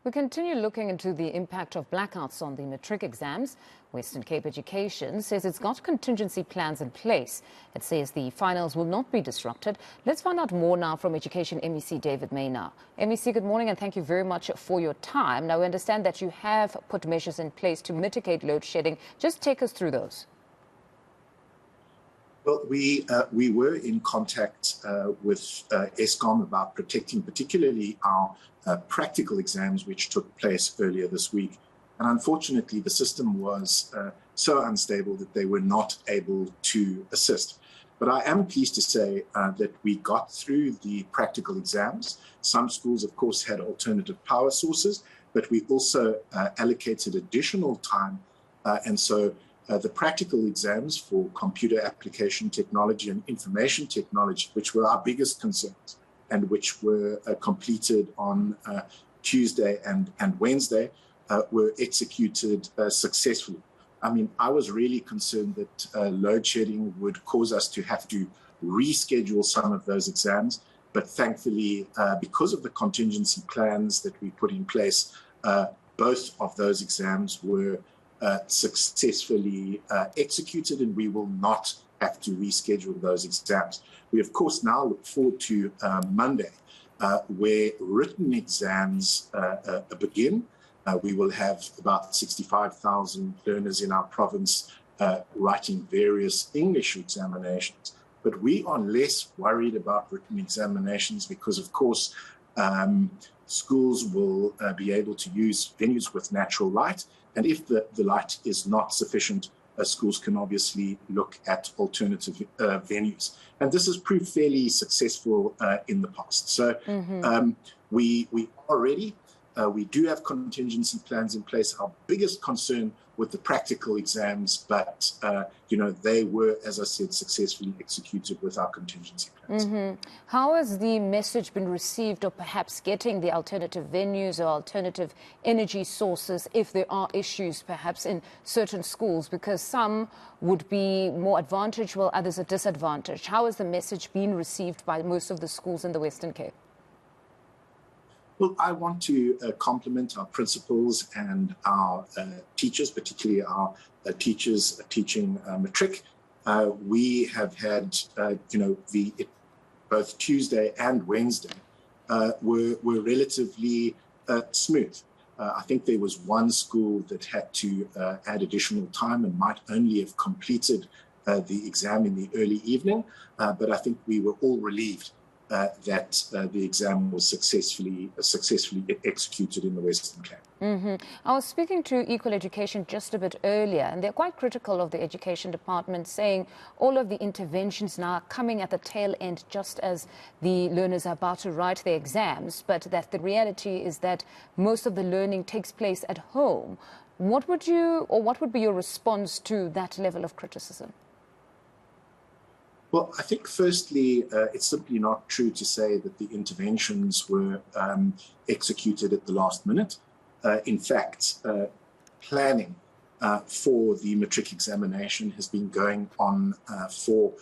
We continue looking into the impact of blackouts on the Matric exams. Western Cape Education says it's got contingency plans in place. It says the finals will not be disrupted. Let's find out more now from Education MEC David Maynier. MEC, good morning and thank you very much for your time. Now, we understand that you have put measures in place to mitigate load shedding. Just take us through those. Well, we were in contact with Eskom about protecting particularly our practical exams, which took place earlier this week. And unfortunately, the system was so unstable that they were not able to assist. But I am pleased to say that we got through the practical exams. Some schools, of course, had alternative power sources, but we also allocated additional time. And so the practical exams for computer application technology and information technology, which were our biggest concerns and which were completed on Tuesday and Wednesday, were executed successfully. I mean, I was really concerned that load shedding would cause us to have to reschedule some of those exams. But thankfully, because of the contingency plans that we put in place, both of those exams were successfully executed, and we will not have to reschedule those exams. We, of course, now look forward to Monday, where written exams begin. We will have about 65,000 learners in our province writing various English examinations. But we are less worried about written examinations because, of course, schools will be able to use venues with natural light. And if the light is not sufficient, schools can obviously look at alternative venues. And this has proved fairly successful in the past. So we are ready. We do have contingency plans in place. Our biggest concern with the practical exams, but they were, as I said, successfully executed with our contingency plans. How has the message been received of perhaps getting the alternative venues or alternative energy sources if there are issues perhaps in certain schools, because some would be more advantaged while others are disadvantaged? How has the message been received by most of the schools in the Western Cape? Well, I want to compliment our principals and our teachers, particularly our teachers teaching Matric. We have had, both Tuesday and Wednesday were relatively smooth. I think there was one school that had to add additional time and might only have completed the exam in the early evening, but I think we were all relieved that the exam was successfully executed in the Western Cape. I was speaking to Equal Education just a bit earlier, and they're quite critical of the education department, saying all of the interventions now are coming at the tail end just as the learners are about to write their exams, but that the reality is that most of the learning takes place at home. What would be your response to that level of criticism? Well, I think firstly, it's simply not true to say that the interventions were executed at the last minute. In fact, planning for the Matric examination has been going on for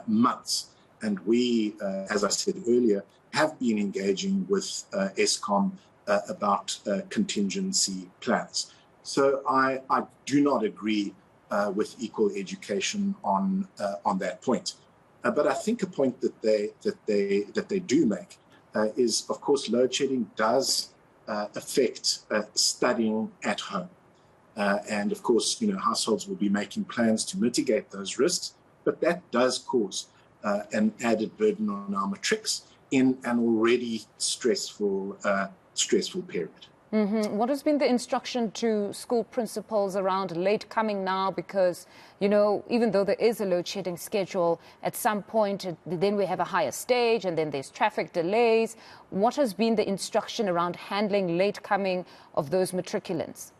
months. And we, as I said earlier, have been engaging with Eskom about contingency plans. So I do not agree with Equal Education on that point. But I think a point that they do make is, of course, load shedding does affect studying at home, and of course, households will be making plans to mitigate those risks. But that does cause an added burden on our matrics in an already stressful period. What has been the instruction to school principals around late coming now? Because, even though there is a load shedding schedule, at some point, then we have a higher stage and then there's traffic delays. What has been the instruction around handling late coming of those matriculants?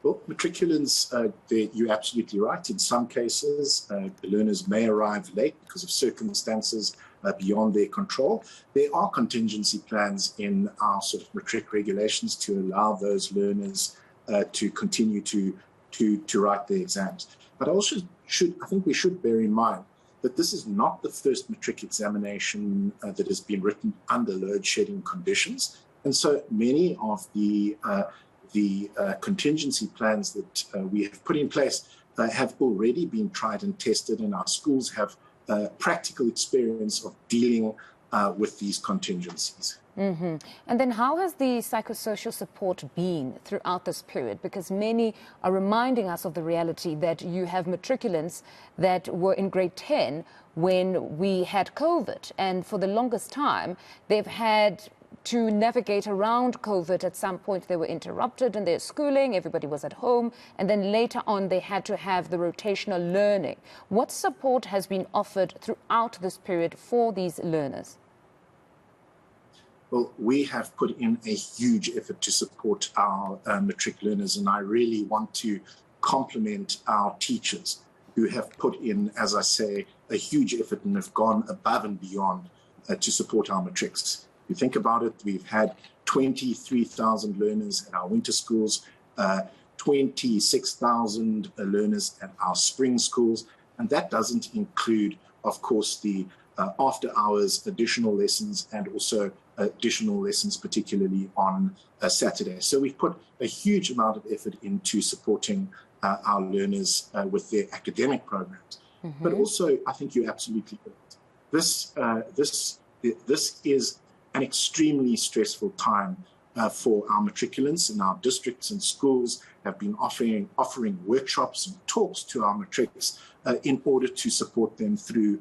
Well, matriculants, you're absolutely right. In some cases, the learners may arrive late because of circumstances beyond their control. There are contingency plans in our sort of Matric regulations to allow those learners to continue to write their exams. But also I think we should bear in mind that this is not the first Matric examination that has been written under load shedding conditions. And so many of the contingency plans that we have put in place have already been tried and tested, and our schools have practical experience of dealing with these contingencies. Mm-hmm. And then how has the psychosocial support been throughout this period? Because many are reminding us of the reality that you have matriculants that were in grade 10 when we had COVID. And for the longest time, they've had to navigate around COVID. At some point, they were interrupted in their schooling. Everybody was at home. And then later on, they had to have the rotational learning. What support has been offered throughout this period for these learners? Well, we have put in a huge effort to support our matric learners, and I really want to compliment our teachers who have put in, as I say, a huge effort and have gone above and beyond to support our matrics. If you think about it, we've had 23,000 learners at our winter schools, 26,000 learners at our spring schools, and that doesn't include, of course, the after-hours additional lessons and also additional lessons, particularly on Saturday. So we've put a huge amount of effort into supporting our learners with their academic programs. Mm-hmm. But also, I think you're absolutely correct. This is an extremely stressful time for our matriculants, and our districts and schools have been offering workshops and talks to our matrics in order to support them through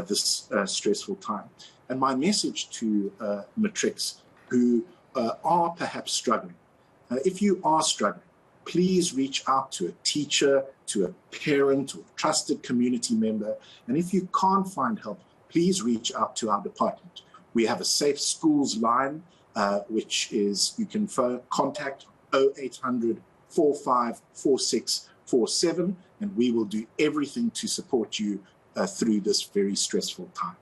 this stressful time. And my message to matrics who are perhaps struggling, if you are struggling, please reach out to a teacher, to a parent, or a trusted community member. And if you can't find help, please reach out to our department. We have a Safe Schools line, which is you can contact 0800 454647, and we will do everything to support you through this very stressful time.